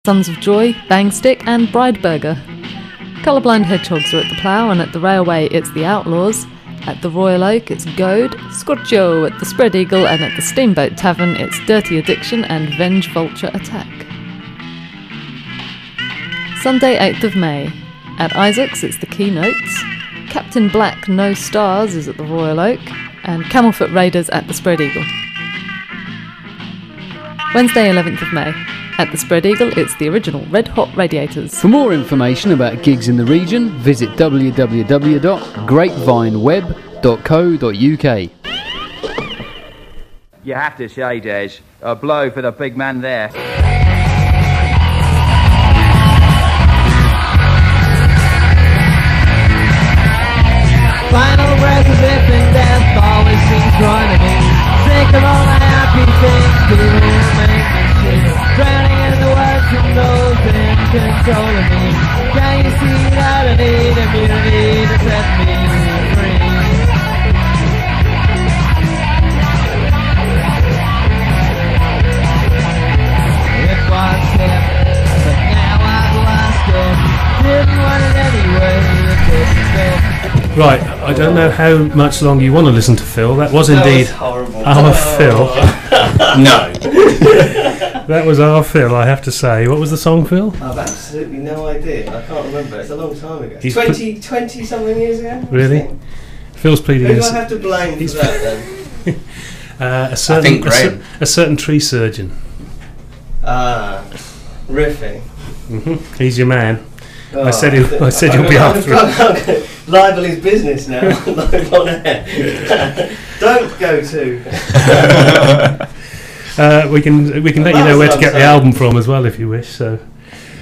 Sons of Joy, Bangstick and Brideburger. Colourblind Hedgehogs are at the Plough, and at the Railway it's the Outlaws. At the Royal Oak it's Goad, Scorcho at the Spread Eagle, and at the Steamboat Tavern it's Dirty Addiction and Venge Vulture Attack. Sunday 8th of May. At Isaac's it's the Keynotes. Captain Black No Stars is at the Royal Oak, and Camelfoot Raiders at the Spread Eagle. Wednesday 11th of May. At the Spread Eagle, it's the original Red Hot Radiators. For more information about gigs in the region, visit www.grapevineweb.co.uk. You have to say, Des, a blow for the big man there. Final breath of if and death always seems right to me. Think of all the happy things people make me see. Drowning in the words from those in control of me. Can you see that I need immunity to set me free? It was him, but now I've lost him. Didn't want it anyway, it didn't fit. Right, I don't know how much longer you want to listen to Phil. That was indeed our Phil. No. That was our Phil, I have to say. What was the song, Phil? I've absolutely no idea. I can't remember. It's a long time ago. He's 20 something years ago? Really? Phil's pleading Who do his... I have to blame for that then? a certain, a certain tree surgeon. Riffing. He's your man. Oh, I said you'll be after him. Libel his business now. Live on air. Don't go to. We can let you know where to get the album from as well if you wish. So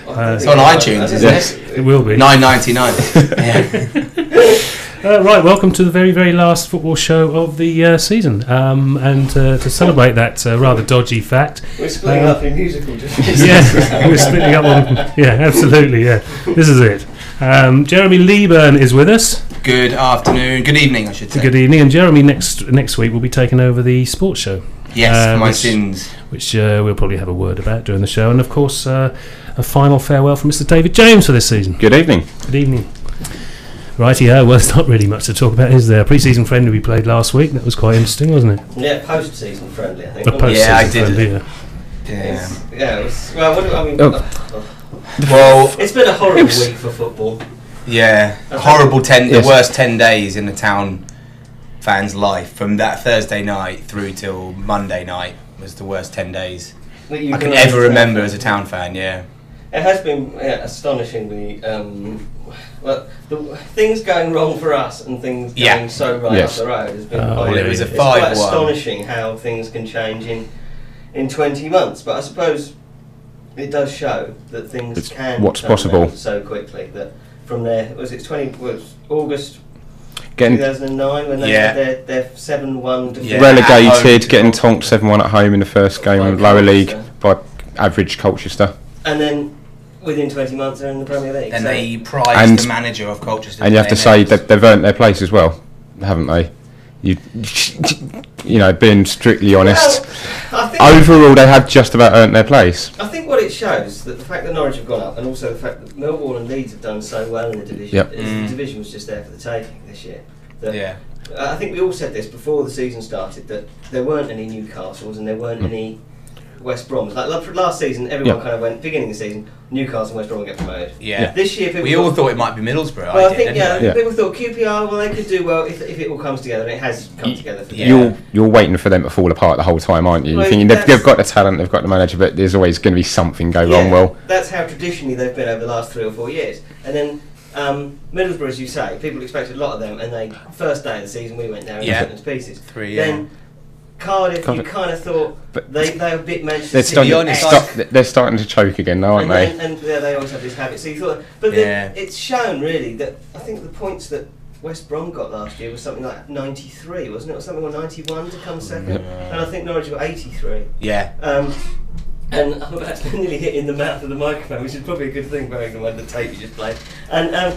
it's on iTunes, isn't it? It will be $9.99. Right, welcome to the very, very last football show of the season. And to celebrate that rather dodgy fact, we're splitting up in musical differences. Yeah, we're splitting up on. Yeah, absolutely. Yeah, this is it. Jeremy Leeburn is with us. Good afternoon. Good evening, I should say. Good evening. And Jeremy next week will be taking over the sports show. Yes, my sins. Which we'll probably have a word about during the show. And of course, a final farewell from Mr. David James for this season. Good evening. Good evening. Righty-ho, well, there's not really much to talk about, is there? Pre-season friendly we played last week. That was quite interesting, wasn't it? Yeah, post-season friendly, I think. Yeah, I did. Friendly, yeah, it was... Well, what do I mean... Well, it's been a horrible week for football. Yeah, horrible the worst 10 days in the town fan's life. From that Thursday night through till Monday night was the worst 10 days I can ever remember as a town fan, yeah. It has been astonishingly... the things going wrong for us and things going so right up the road has been it was a 5-1. It's quite astonishing how things can change in 20 months, but I suppose it does show that things can what's turn possible around so quickly that from there was August 2009 when they had their 7-1 defeat. Relegated, getting tonked 7-1 at home in the first game of lower league by average Colchester, and then within 20 months they're in the Premier League. And they prized the manager of Colchester. And you have to say that they've earned their place as well, haven't they? You know, being strictly honest, overall they have just about earned their place. I think what it shows that the fact that Norwich have gone up, and also the fact that Millwall and Leeds have done so well in the division, is the division was just there for the taking this year. I think we all said this before the season started, that there weren't any Newcastles and there weren't any West Broms. Like last season, everyone kind of went, beginning of the season, Newcastle and West Brom will get promoted. Yeah. This year, we all thought it might be Middlesbrough. Well, I think people thought QPR, well, they could do well if it all comes together, and it has come together. For You're waiting for them to fall apart the whole time, aren't you? You're thinking they've got the talent, they've got the manager, but there's always going to be something go wrong. Well, that's how traditionally they've been over the last 3 or 4 years. And then Middlesbrough, as you say, people expected a lot of them, and they first day of the season we went there and put them to pieces. Then Cardiff, you kind of thought they were a bit Manchester City. They're starting to choke again now, aren't they? And they always have this habit. So you thought, but then it's shown really that I think the points that West Brom got last year was something like 93, wasn't it, or something, or 91 to come second, and I think Norwich got 83. Yeah. And I'm about to nearly hit in the mouth of the microphone, which is probably a good thing, bearing in mind the tape you just played. And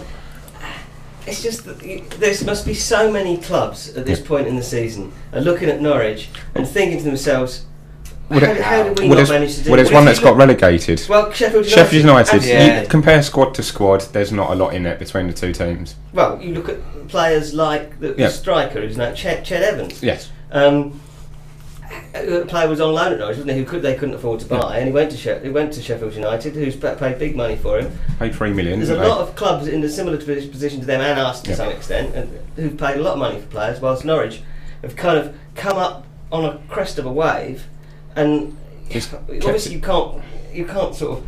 it's just that there must be so many clubs at this point in the season are looking at Norwich and thinking to themselves, How did we not manage to do it? Well, there's one that's got relegated. Well, Sheffield United. Sheffield United. Absolutely. You compare squad to squad. There's not a lot in it between the two teams. Well, you look at players like the striker, who's now Ched Evans. Yes. The player was on loan at Norwich, wasn't he? They couldn't afford to buy, and he went to Sheffield United, who's paid big money for him. Paid $3 million. There's a lot of clubs in a similar position to them, and us to some extent, and who've paid a lot of money for players, whilst Norwich have kind of come up on a crest of a wave, and obviously you can't sort of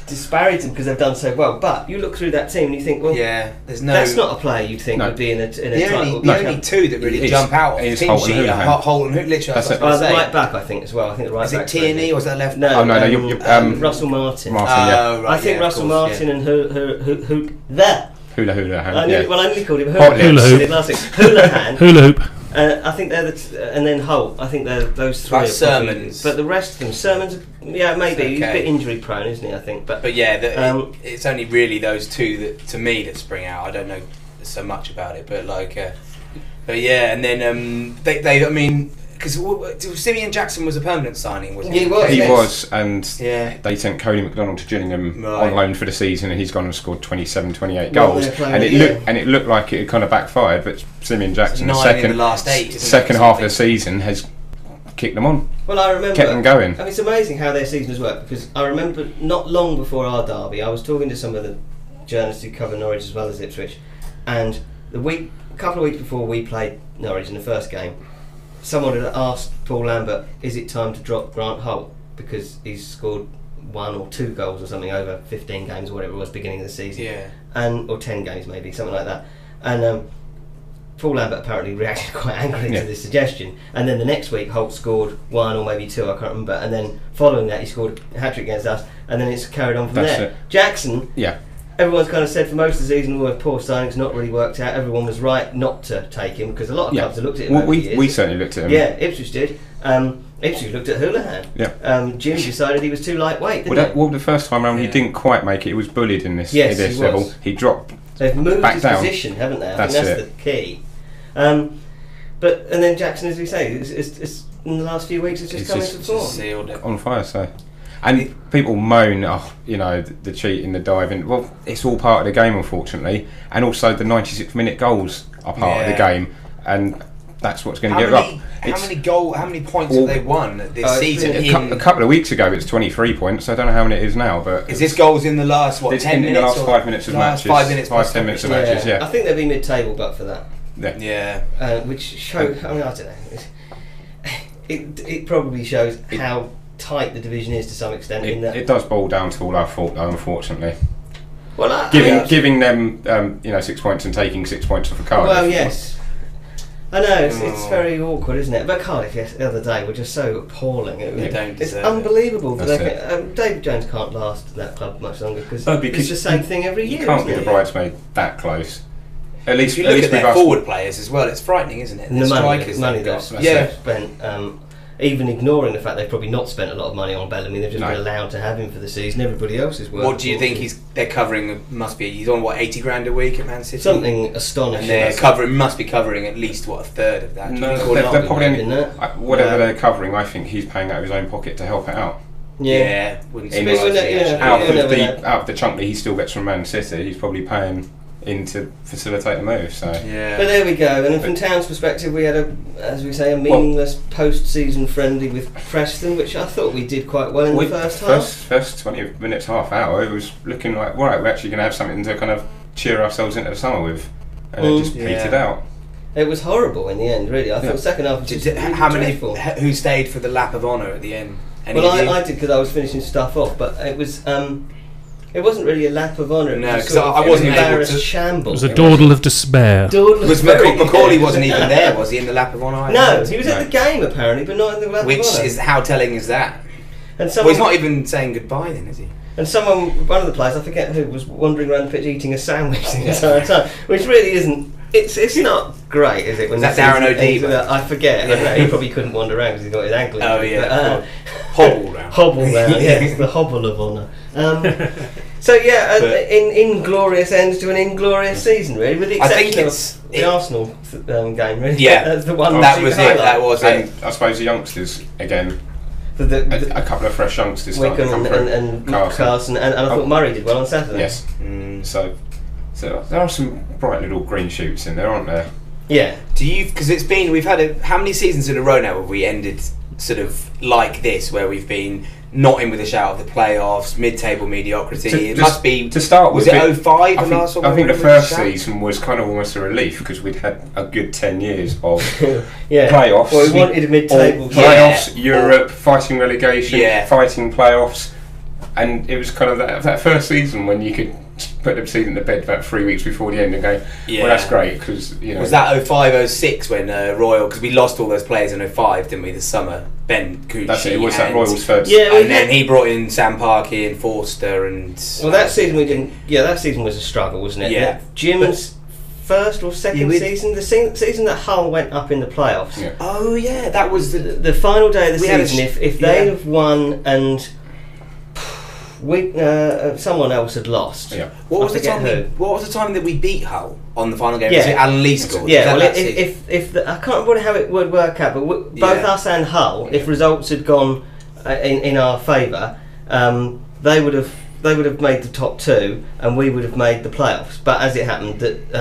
disparage them because they've done so well. But you look through that team and you think, well, there's that's not a player you'd think would be in a title. The only two that really jump out is Holt and Houlihan. Holt and Houlihan, literally. The right back, I think, as well. I think the right back. Is it Tierney or is that left? No, Russell Martin. I think Russell Martin and Houlihan. I only called him Houlihan. Hula hoop. I think they're and then Holt. I think they're those three. Like Sermons, but the rest of them, Sermons, maybe he's a bit injury prone, isn't he? I think, but it's only really those two that to me that spring out. I don't know so much about it, but and then they I mean, because Simeon Jackson was a permanent signing, wasn't he? He was, and they sent Cody McDonald to Gillingham on loan for the season, and he's gone and scored 27, 28 goals, and it looked like it had kind of backfired, but Simeon Jackson, the second half of the season, has kicked them on. Well, I remember kept them going. I mean, it's amazing how their season has worked, because I remember not long before our derby, I was talking to some of the journalists who cover Norwich as well as Ipswich, and a couple of weeks before we played Norwich in the first game, someone had asked Paul Lambert, is it time to drop Grant Holt because he's scored 1 or 2 goals or something over 15 games or whatever it was beginning of the season, or 10 games maybe, something like that, and Paul Lambert apparently reacted quite angrily to this suggestion, and then the next week Holt scored 1 or maybe 2, I can't remember, and then following that he scored a hat-trick against us, and then it's carried on from there. Jackson, everyone's kind of said for most of the season, poor signings, not really worked out. Everyone was right not to take him because a lot of clubs have looked at him over the years. We certainly looked at him. Yeah, Ipswich did. Ipswich looked at Houlihan. Jim decided he was too lightweight, didn't he? The first time round he didn't quite make it. He was bullied in this level. He dropped. They've moved back his down. position, haven't they? I think that's the key. And then Jackson, as we say, it's in the last few weeks, it's just come into form. On fire, so. And people moan, the cheating, the diving. Well, it's all part of the game, unfortunately. And also, the 96-minute goals are part of the game, and that's what's going to get up. How many points have they won this season? A couple of weeks ago, it's 23 points. I don't know how many it is now, but is this goals in the last 10 minutes? In the last 5 minutes of matches. 5 minutes, 10 minutes of matches. Yeah, I think they'll be mid-table, but for that. Which shows. I mean, I don't know. It probably shows how tight the division is to some extent. It does boil down to all our fault, though, unfortunately. Well, giving them 6 points and taking 6 points off a Cardiff. Well, yes. I know, it's very awkward, isn't it? But Cardiff, the other day, were just so appalling. It's unbelievable. David Jones can't last at that club much longer because it's the same thing every year. You can't be the bridesmaid that close. At least you look at their forward players as well. It's frightening, isn't it? The money they've spent. Even ignoring the fact they've probably not spent a lot of money on Bellamy, they've just been allowed to have him for the season. Everybody else is working. What do you think they're covering? He's on 80 grand a week at Man City? Something astonishing. And must be covering at least a third of that. No, they're probably whatever they're covering. I think he's paying out of his own pocket to help it out. Out of the chunk that he still gets from Man City, he's probably paying in to facilitate the move. So but there we go. And from Town's perspective, we had a meaningless post-season friendly with Preston, which I thought we did quite well in the first half. First 20 minutes, half hour, it was looking like we're actually going to have something to kind of cheer ourselves into the summer with, and it just petered out. It was horrible in the end, really. I thought the second half was just dreadful. Who stayed for the lap of honour at the end? I did because I was finishing stuff off, but it was. It wasn't really a lap of honour. No, because I wasn't able to. Shambles. It was a dawdle of despair. Because Macaulay wasn't even there, was he, in the lap of honour? No, he was at the game apparently, but not in the lap of honour. Which is how telling is that? And he's not even saying goodbye then, is he? And one of the players, I forget who, was wandering around the pitch eating a sandwich the entire time, which really isn't. It's not great, is it? Is that Darren O'Deeb? I forget. I don't know, he probably couldn't wander around because he's got his ankle. Oh yeah. Hobble round. Hobble round. Yes, the hobble of honour. So inglorious ends to an inglorious season, really, with the exception of the Arsenal game. Really, yeah, that's the one. That was it. That was it. And I suppose the youngsters again. for a couple of fresh youngsters. Wickham and Carson, and I thought Murray did well on Saturday. Yes. So there are some bright little green shoots in there, aren't there? Yeah. Do you? Because we've had how many seasons in a row now have we ended sort of like this, where we've been not in with a shout of the playoffs, mid-table mediocrity? It must be to start with. Was it 05? I think the first season was kind of almost a relief because we'd had a good 10 years of playoffs. Well, we wanted a mid-table playoffs, Europe, fighting relegation, fighting playoffs, and it was kind of that first season when you could put the season to bed about 3 weeks before the end and go, well, that's great because was that 05-06 when Royal, because we lost all those players in 05, didn't we, this summer? Ben Cucci. That's it. It was that Royals first. Yeah, and then he brought in Sam Parkey and Forster and. Well, that season we didn't. Yeah, that season was a struggle, wasn't it? Yeah. Jim's first or second season, the season that Hull went up in the playoffs. Yeah. Oh yeah, that was the final day of the season. If they'd have won and someone else had lost. Yeah. What was the time that we beat Hull on the final game? Yeah. Was it Alan Lee scored? Yeah. Well, if I can't remember how it would work out, but both us and Hull, if results had gone in our favour, they would have made the top two, and we would have made the playoffs. But as it happened, that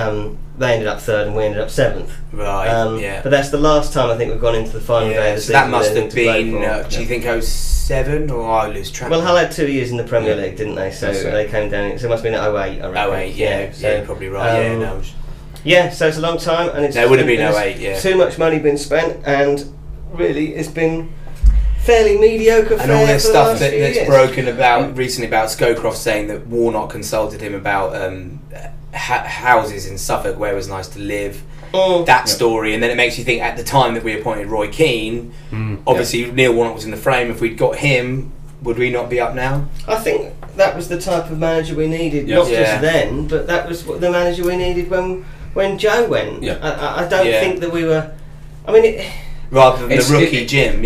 they ended up third and we ended up seventh. Right. But that's the last time I think we've gone into the final day of the season. That must have been. Do you think 07 or I lose track? Well, Hull had 2 years in the Premier League, didn't they? So they came down. So it must have been 08. I reckon. 08. Yeah. So you're probably right. Yeah. So it's a long time, and it's. There would have been 08. Yeah. Too much money been spent, and really, it's been fairly mediocre. And all this stuff that's broken about recently about Scowcroft saying that Warnock consulted him about houses in Suffolk where it was nice to live. That story, and then it makes you think at the time that we appointed Roy Keane, obviously Neil Warnock was in the frame. If we'd got him, would we not be up now? I think that was the type of manager we needed, not just then, but that was the manager we needed when Joe went. I don't think that we were. I mean, rather than the rookie Jim,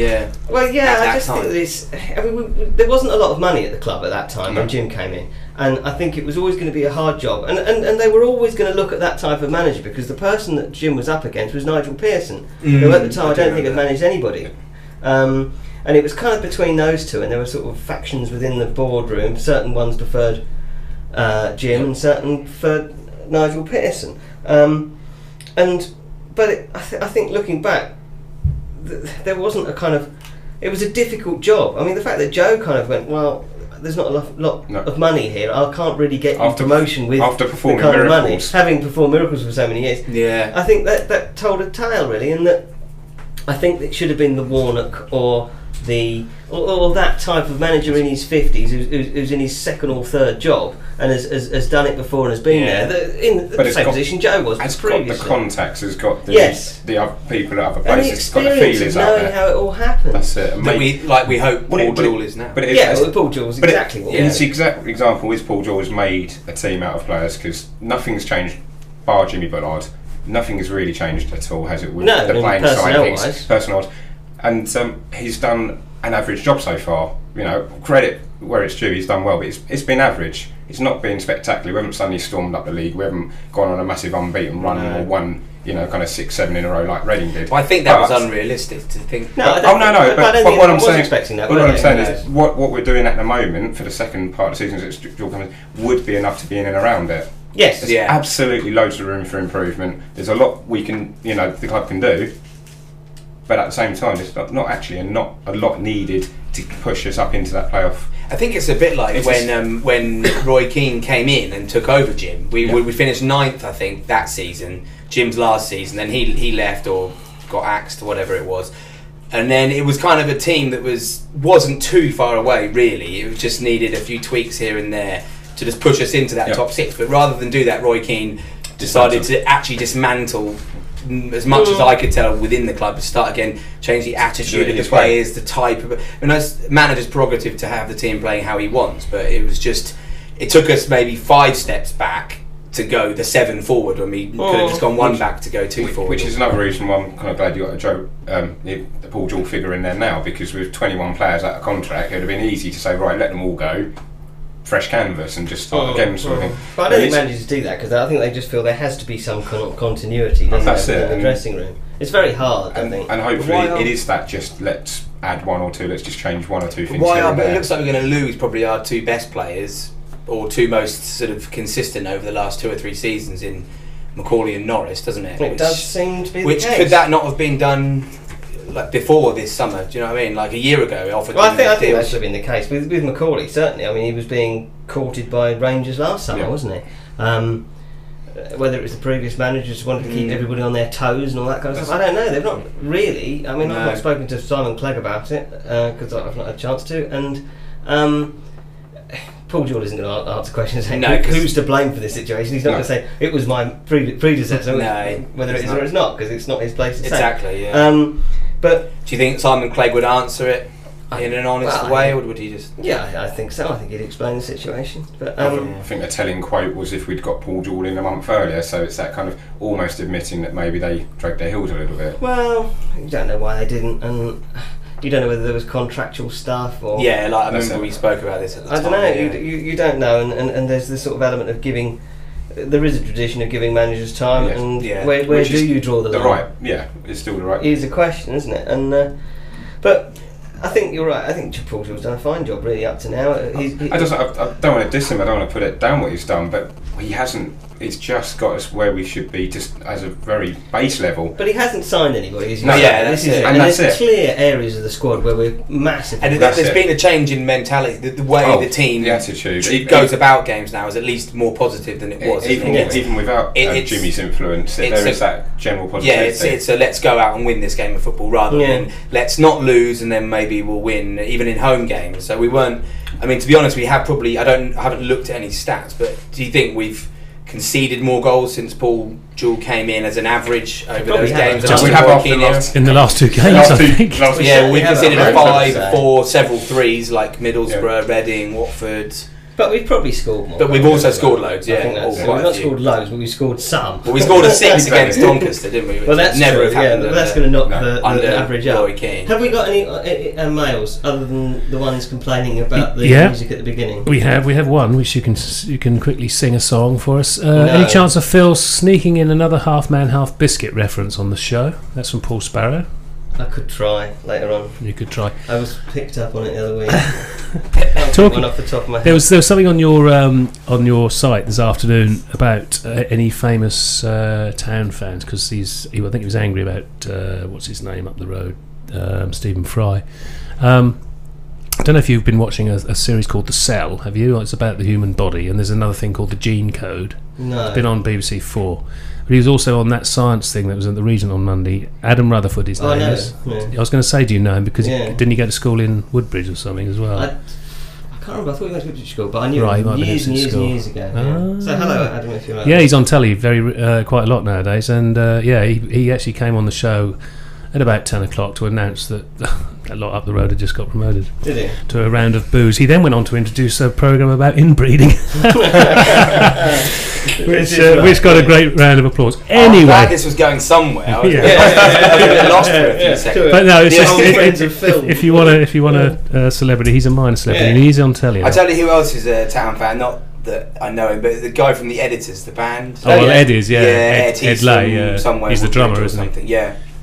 Well, I just think this. I mean, there wasn't a lot of money at the club at that time when Jim came in, and I think it was always going to be a hard job, and they were always going to look at that type of manager because the person that Jim was up against was Nigel Pearson, who at the time I don't think had managed anybody, and it was kind of between those two, and there were sort of factions within the boardroom. Certain ones preferred Jim, and certain preferred Nigel Pearson, but I think looking back, there wasn't a kind of. It was a difficult job. I mean, the fact that Joe kind of went, well, there's not a lot of money here. I can't really get you promotion with after performing the kind miracles. of money, having performed miracles for so many years. Yeah, I think that told a tale really, and that I think it should have been the Warnock or that type of manager in his 50s who's in his second or third job and has done it before and has been there. In the same position Joe was previously. Got the contacts, has got the other people at other places, got the feelers out there. How it all happened. That's it. We hope Paul Jewell is now. Paul Jewell's exactly what. His exact example is Paul Jewell has made a team out of players because nothing's changed bar Jimmy Bullard. Nothing has really changed at all, has it? With the playing side of things, personnel-wise. And he's done an average job so far. You know, credit where it's due, he's done well, but it's been average. It's not been spectacular. We haven't suddenly stormed up the league. We haven't gone on a massive unbeaten run or won, kind of 6-7 in a row like Reading did. Well, I think that was unrealistic to think. But what I'm saying is what we're doing at the moment for the second part of the season would be enough to be in and around it. Yes, there's absolutely loads of room for improvement. There's a lot we can, the club can do. But at the same time, there's not actually not a lot needed to push us up into that playoff. I think it's a bit like when Roy Keane came in and took over Jim. We finished 9th, I think, that season, Jim's last season. Then he left or got axed or whatever it was. And then it was kind of a team that wasn't too far away, really. It just needed a few tweaks here and there to just push us into that top 6. But rather than do that, Roy Keane decided to actually dismantle, as much as I could tell within the club, to start again, change the attitude of the players, the type of. I mean, it's manager's prerogative to have the team playing how he wants, but it took us maybe 5 steps back to go the 7 forward when we could have just gone 1 back to go 2 forward. Which is another reason why I'm kind of glad you got the Paul Jewell figure in there now, because with 21 players out of contract, it would have been easy to say, right, let them all go. Fresh canvas and just start again, sort of thing. But I don't think managers do that because I think they just feel there has to be some continuity in the dressing room. It's very hard, I think. And hopefully it is that just let's add one or two. Let's just change one or two things. But it looks like we're going to lose probably our two best players, or two most sort of consistent over the last 2 or 3 seasons in Macaulay and Norris, doesn't it? It does seem to be the Which case. could that not have been done like before this summer? Do you know what I mean? Like a year ago, offered. Well, I think that should have been the case with Macaulay. Certainly, I mean, he was being courted by Rangers last summer, wasn't he? Whether it was the previous managers wanted to keep everybody on their toes and all that kind of stuff, I don't know. They've not really. I mean, I've not spoken to Simon Clegg about it because I've not had a chance to. And Paul Jewell isn't going to answer questions saying who's to blame for this situation. He's not going to say it was my predecessor, whether it is or it's not, because it's not his place to say. Exactly. Yeah. But do you think Simon Clegg would answer it in an honest way, or would he just? Yeah, I think so. I think he'd explain the situation. But I think a telling quote was if we'd got Paul Jewell in a month earlier. So it's that kind of almost admitting that maybe they dragged their heels a little bit. Well, you don't know why they didn't, and you don't know whether there was contractual stuff or. Yeah, like I remember we spoke about this at the time. I don't know. Yeah. You don't know, and there's this sort of element of giving. There is a tradition of giving managers time, and where do you draw the line? It's still the right. Is a question, isn't it? And but I think you're right. I think Paul Jewell's done a fine job, really, up to now. I don't want to diss him. I don't want to put it down what he's done, but he hasn't. It's just got us where we should be, just as a very base level. But he hasn't signed anybody, has he? No, that's it. And there's clear areas of the squad where we're massive. And there's been a change in mentality. The way the team, the attitude, goes about games now is at least more positive than it was. Even without Jimmy's influence, there is that general positivity. Yeah, it's a let's go out and win this game of football rather than let's not lose and then maybe we'll win, even in home games. So we weren't. I mean, to be honest, we have probably. I haven't looked at any stats, but do you think we've conceded more goals since Paul Jewell came in as an average over those games? In the last 2 games, I think. We conceded a 5, 4, several threes like Middlesbrough, Reading, Watford. But we've probably scored more. But we've also scored loads, I think we've not scored loads, but we've scored some. Well, we scored a 6 against Doncaster, didn't we? Well, that's never true, have happened. but that's going to knock the average up. Keane. Have we got any mails other than the ones complaining about the music at the beginning? We have one which you can quickly sing a song for us. Any chance of Phil sneaking in another half man half biscuit reference on the show? That's from Paul Sparrow. I could try later on. You could try. I was picked up on it the other week. Talking off the top of my head. There was something on your site this afternoon about any famous town fans, because I think he was angry about what's his name up the road, Stephen Fry. I don't know if you've been watching a series called The Cell. Have you? It's about the human body, and there's another thing called The Gene Code. No. It's been on BBC 4. But he was also on that science thing that was at the Regent on Monday. Adam Rutherford, his name is. Yeah. I was going to say, do you know him? Because didn't he go to school in Woodbridge or something as well? I can't remember. I thought he went to Woodbridge school, but I knew him years and years ago. Yeah. So hello, Adam, if you like. Yeah, he's on telly quite a lot nowadays, and he actually came on the show at about 10 o'clock to announce that a lot up the road had just got promoted. Did he? To a round of booze. He then went on to introduce a programme about inbreeding, which got a great round of applause. Anyway, I'm glad this was going somewhere. I was a bit lost for a few seconds. But no, it's just if you want a celebrity, he's a minor celebrity. And he's on telly. I tell you who else is a town fan. Not that I know him, but the guy from the Editors, the band. Ed is, Ed Lay. Somewhere he's the drummer, isn't he?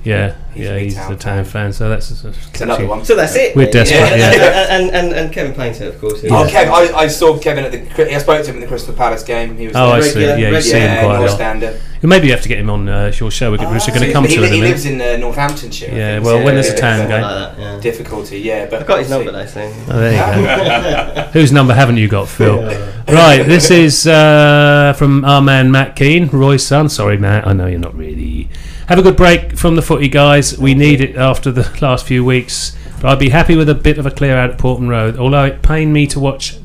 Yeah. He's the town fan, so that's another one. So that's it. We're desperate, and Kevin Painter, of course. I saw Kevin I spoke to him in the Crystal Palace game. He was I see. Yeah, you see him quite a lot. Standard. Maybe you have to get him on your show. We're going to come to him. He lives in Northamptonshire. Yeah, well, when there's a town game. Difficulty, but I've got his number though, so. There you go. Whose number haven't you got, Phil? Right, this is from our man Matt Keane, Roy's son. Sorry, Matt, I know you're not really. Have a good break from the footy, guys. We need it after the last few weeks. But I'd be happy with a bit of a clear out at Portman Road. Although it pained me to watch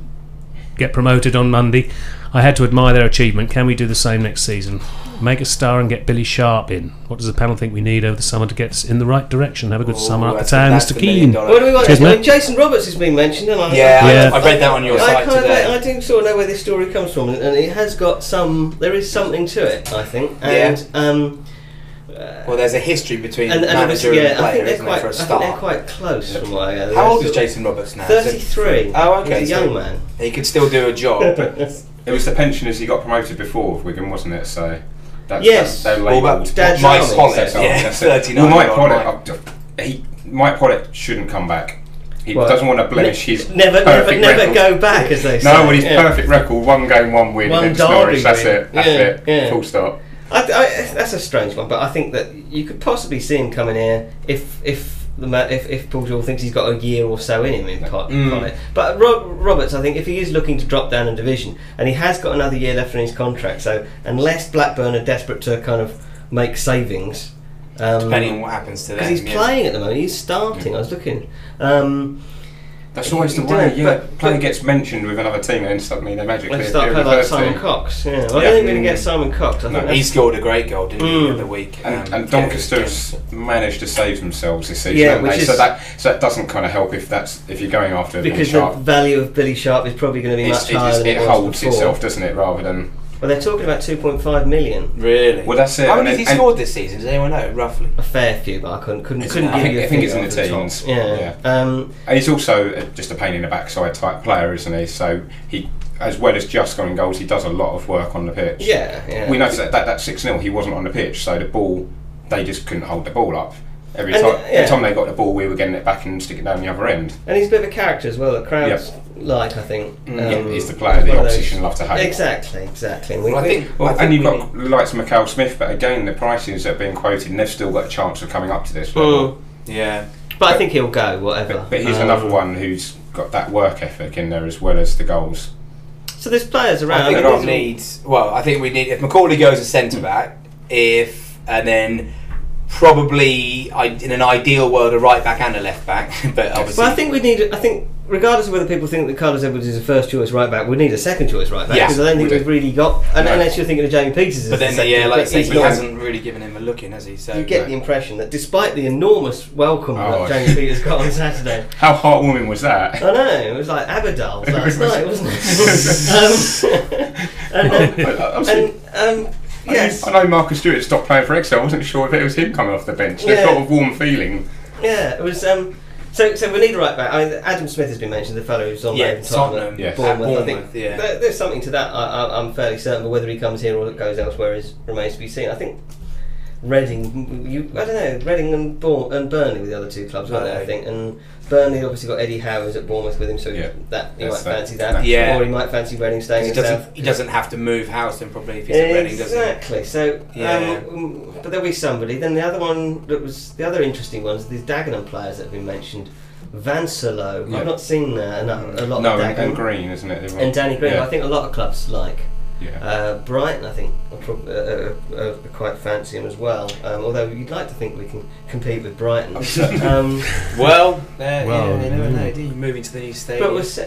get promoted on Monday, I had to admire their achievement. Can we do the same next season? Make a star and get Billy Sharp in. What does the panel think we need over the summer to get us in the right direction? Have a good summer up the town, Mr. Keane. What do we want? Cheers, Jason Roberts has been mentioned. And I read that on your site today. I do sort of know where this story comes from, and it has got there is something to it, I think. And, well, there's a history between manager and player, isn't there, for a start? I think they're quite close from what I gather. How old is Jason Roberts now? 33. Oh, okay. He's a young man. He could still do a job. It was the pensioners he got promoted before with Wigan, wasn't it? So yes. They labelled Mike Pollitt. 39. Well, Mike Pollitt, Mike Pollett shouldn't come back. He doesn't want to blemish his never go back, as they say. No, well, his perfect record: 1 game, 1 win against Norwich. That's it. That's it. Full stop. That's a strange one, but I think that you could possibly see him coming here if Paul Jewell thinks he's got a year or so in him Pollett. But Roberts, I think, if he is looking to drop down a division, and he has got another year left in his contract, so unless Blackburn are desperate to kind of make savings. Depending on what happens to them. Because he's playing at the moment, he's starting. I was looking. That's always the way. Player gets mentioned with another team, and then suddenly they magically they start playing like Simon Cox. Yeah, well, I don't think we're going to get Simon Cox. He scored a great goal, didn't he, the other week? And Doncaster's managed to save themselves this season, so that doesn't kind of help if you're going after because the value of Billy Sharp is probably going to be much higher than it was holds before. Itself, doesn't it, rather than. Well, they're talking about 2.5 million. Really? Well, that's it. How many has he scored this season? Does anyone know, roughly? A fair few, but I couldn't give you a I think it's in the teens. Yeah. And he's also just a pain in the backside type player, isn't he? So he, as well as just scoring goals, he does a lot of work on the pitch. Yeah. We noticed that 6-0, he wasn't on the pitch, so the ball, they just couldn't hold the ball up. Every time they got the ball, we were getting it back and sticking it down the other end. And he's a bit of a character as well. The crowds like, I think. He's the player the opposition love to hate. Exactly. And you've got the likes of Mikhail Smith, but again, the prices that are being quoted, and they've still got a chance of coming up to this level. Yeah. But I think he'll go, whatever. But he's another one who's got that work ethic in there as well as the goals. So there's players around. I think we need if Macaulay goes as centre back, and then probably in an ideal world a right back and a left back. But obviously, I think regardless of whether people think that Carlos Edwards is a first choice right back, we need a second choice right back because I don't think we've really got. Unless you're thinking of Jamie Peters as the second, like he hasn't really given him a look in, has he? So you get the impression that despite the enormous welcome that Jamie Peters got on Saturday, how heartwarming was that? I know, it was like Aberdeen last night, wasn't it? Yes. I know Marcus Stewart stopped playing for Exeter. I wasn't sure if it was him coming off the bench. There's got a warm feeling. Yeah, it was. So we need a right back. I mean, Adam Smith has been mentioned, the fellow who's on loan Tottenham. Bournemouth. I think there's something to that. I'm fairly certain, but whether he comes here or goes elsewhere remains to be seen. I think Reading, Reading and Burnley were the other two clubs, weren't they? I think, and Burnley obviously got Eddie Howes at Bournemouth with him, so he might fancy that. Or he might fancy Reading staying in South. He doesn't have to move Houston probably if he's at Reading, does he? Exactly. So, but there'll be somebody. Then the other one that was the other interesting ones, these Dagenham players that have been mentioned. Vansalo, I've not seen a lot of Dagenham. And Green, isn't it? And Danny Green, I think a lot of clubs like. Yeah. Brighton, I think, are quite fancy him as well. Although you'd like to think we can compete with Brighton. You never know, do you? Moving to the new stadium. What's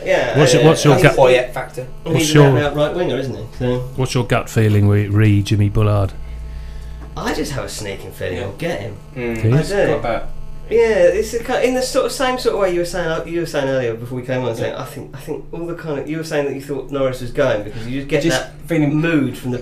your gut factor? He's an out right winger, isn't he? So. What's your gut feeling with Jimmy Bullard? I just have a sneaking feeling I'll get him. I do. Yeah, it's in the same sort of way you were saying earlier before we came on. Saying I think all the kind of you were saying that you thought Norris was going because you just get that feeling mood from the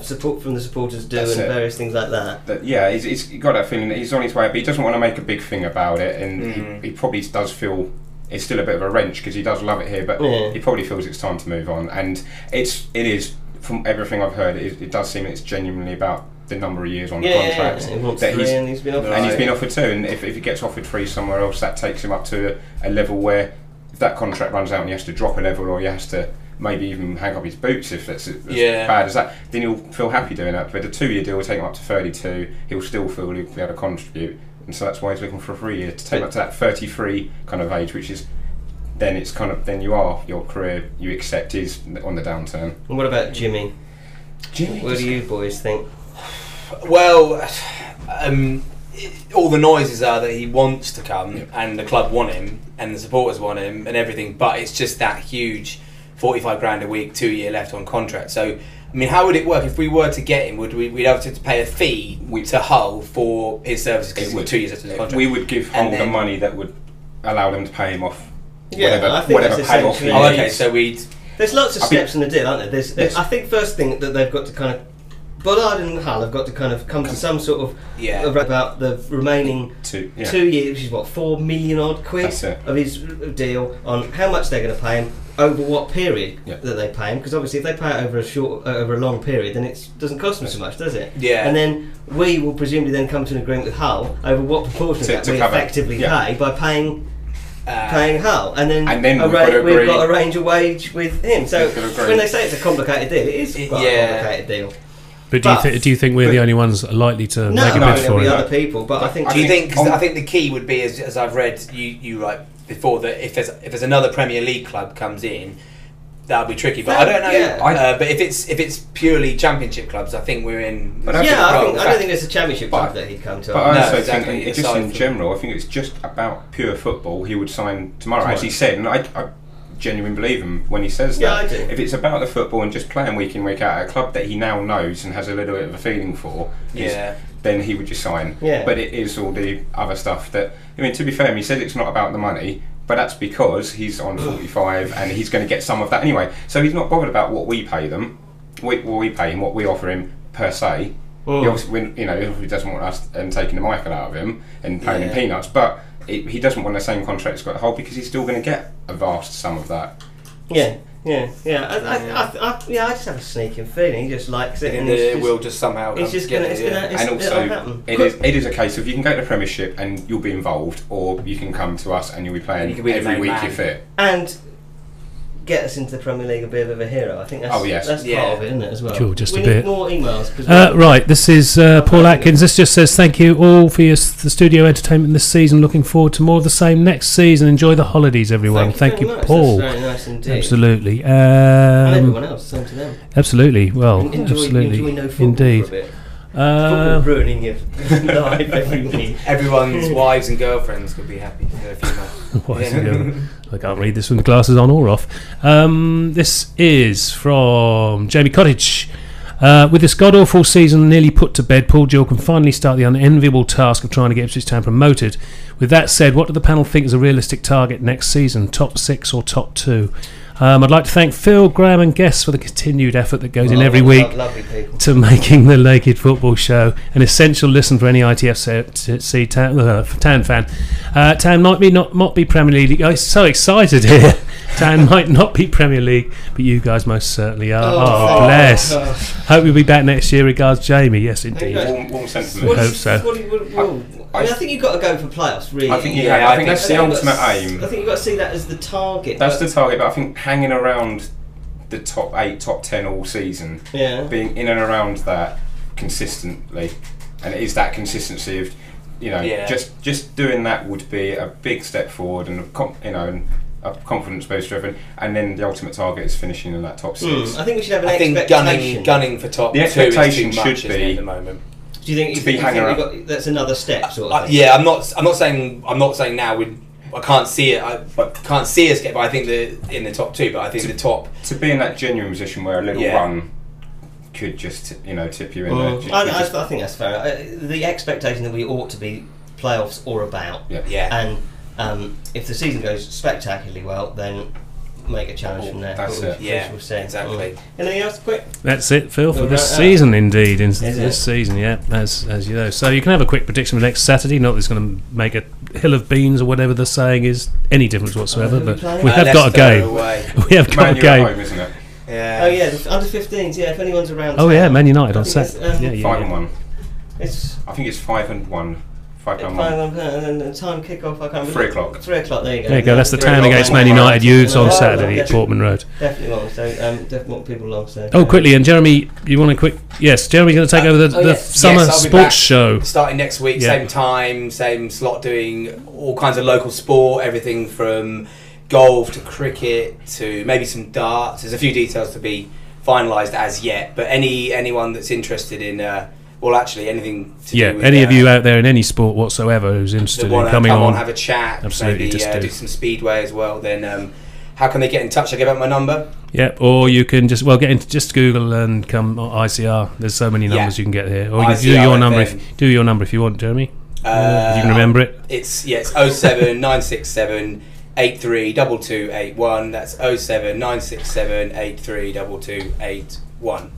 support from the supporters various things like that. He's got that feeling that he's on his way, but he doesn't want to make a big thing about it, and he probably does feel it's still a bit of a wrench because he does love it here, but he probably feels it's time to move on, and it is from everything I've heard. It does seem it's genuinely about the number of years on the contract that he's been offered. And he's been offered 2, and if he gets offered 3 somewhere else, that takes him up to a level where if that contract runs out and he has to drop a level or he has to maybe even hang up his boots if that's as bad as that, then he'll feel happy doing that. But a 2-year deal will take him up to 32, he'll still feel he'll be able to contribute, and so that's why he's looking for a 3-year to take him up to that 33 kind of age, which is then it's kind of your career you accept is on the downturn. And what about Jimmy? What do you boys think? Well, all the noises are that he wants to come, and the club want him, and the supporters want him, and everything. But it's just that huge, 45 grand a week, 2-year left on contract. So, I mean, how would it work if we were to get him? We'd have to pay a fee to Hull for his services because he's got 2 years left on his contract. We would give Hull the money that would allow them to pay him off. I think whatever payoff. So we'd. There's lots of steps in the deal, aren't there? I think first thing that they've got to kind of Bullard and Hull have got to kind of come to some sort of about the remaining 2 years, which is what, £4 million odd quid of his deal, on how much they're going to pay him over what period that they pay him. Because obviously, if they pay it over a long period, then it doesn't cost them so much, does it? Yeah. And then we will presumably then come to an agreement with Hull over what proportion of that we effectively pay by paying Hull, and then we've got to arrange a wage with him. So when they say it's a complicated deal, it is quite a complicated deal. But do you think we're the only ones likely to make a bid for it? There'll be other people, but I think. Do you think? Cause I think the key would be, as I've read you right before, that if there's another Premier League club comes in, that'll be tricky. But I don't know. But if it's purely Championship clubs, I think we're in. I don't think there's a Championship club that he'd come to. But I also think, just in general, I think it's just about pure football. He would sign tomorrow, as he said, and I genuinely believe him when he says that. I do. If it's about the football and just playing week in, week out at a club that he now knows and has a little bit of a feeling for, then he would just sign. Yeah. But it is all the other stuff that, I mean, to be fair, he said it's not about the money, but that's because he's on 45 and he's going to get some of that anyway. So he's not bothered about what we pay them, what we pay him, what we offer him per se. He obviously, he doesn't want us taking the Michael out of him and paying him peanuts, but he doesn't want the same contract as Scott Hull because he's still going to get a vast sum of that. I just have a sneaking feeling he just likes it, and we'll just somehow. It's just going to. And also, it is a case of you can go to the Premiership and you'll be involved, or you can come to us and you'll be playing every week you're fit. And get us into the Premier League a bit of a hero. I think that's part of it, isn't it, as well? Cool, just we a bit. Need more emails. Right, this is Paul Atkins. This just says, thank you all for the studio entertainment this season. Looking forward to more of the same next season. Enjoy the holidays, everyone. Thank you, Paul. That's very nice indeed. Absolutely. And everyone else, same to them. Absolutely. Well, absolutely. Enjoy no football indeed. For a bit. Football ruining your life every week. Everyone's wives and girlfriends could be happy for a few months. I can't read this with the glasses on or off. This is from Jamie Cottage. With this god-awful season nearly put to bed, Paul Gill can finally start the unenviable task of trying to get Ipswich Town promoted. With that said, what do the panel think is a realistic target next season? Top 6 or top 2? I'd like to thank Phil, Graham and guests for the continued effort that goes in every week to making the Naked Football Show an essential listen for any ITFC Town fan. Town might not be Premier League. I'm so excited here. Town might not be Premier League, but you guys most certainly are. Oh bless. Hope you'll be back next year. Regards, Jamie. Yes, indeed. Warm sentiment. I hope so. I think you've got to go for playoffs, really. I think I think that's the ultimate aim. I think you've got to see that as the target. That's the target, but I think hanging around the top 8, top 10 all season, being in and around that consistently, and it is that consistency of, just doing that would be a big step forward, and a confidence booster, and then the ultimate target is finishing in that top 6. I think we should have an expectation. Gunning for top 2 the expectation is too much, should be at the moment. Do you think that's another step, sort of thing? Yeah, I'm not saying now I can't see it. I can't see us get. But I think in the top 2. But I think the top to be in that genuine position where a little run could just tip you in there. I think that's fair. The expectation that we ought to be playoffs or about. Yeah. And if the season goes spectacularly well, then make a challenge from there. That's it. We'll see. Exactly. Anything else, quick? That's it, Phil, for this season. Indeed, this season, as you know. So you can have a quick prediction for next Saturday. Not that it's going to make a hill of beans or whatever the saying is any difference whatsoever. But we have got a game. We have got a game, home, isn't it? Yeah. Oh yeah, the under 15s. Yeah, if anyone's around. Oh yeah, Man United on Saturday. 5-1. I think it's 5-1. 5-1, and then time kick-off, I can't remember. 3 o'clock. 3 o'clock, there you go. There you go, that's the Town against Man United youths on Saturday at Portman Road. Definitely want, so definitely want people along. So. Oh, quickly, and Jeremy, you want a quick... Yes, Jeremy's going to take over the summer sports show. Starting next week, same time, same slot, doing all kinds of local sport, everything from golf to cricket to maybe some darts. There's a few details to be finalised as yet, but anyone that's interested in... well, actually, anything to do with... any of you out there in any sport whatsoever who's interested in coming on, have a chat, absolutely, maybe do some speedway as well, then how can they get in touch? I give out my number. Yeah, or you can just just Google and come ICR. There's so many numbers you can get here. Or you can do your number if you want, Jeremy. If you can remember it. It's 07967 832281. That's 07967 832281.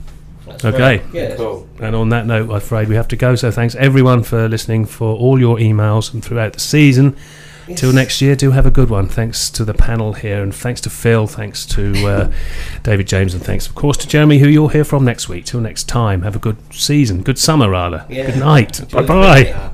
Okay. Yeah. Cool. And on that note, I'm afraid we have to go. So thanks everyone for listening, for all your emails and throughout the season. Yes. Till next year, do have a good one. Thanks to the panel here, and thanks to Phil, thanks to David James, and thanks, of course, to Jeremy, who you'll hear from next week. Till next time, have a good season, good summer, rather. Yeah. Good night. Bye-bye.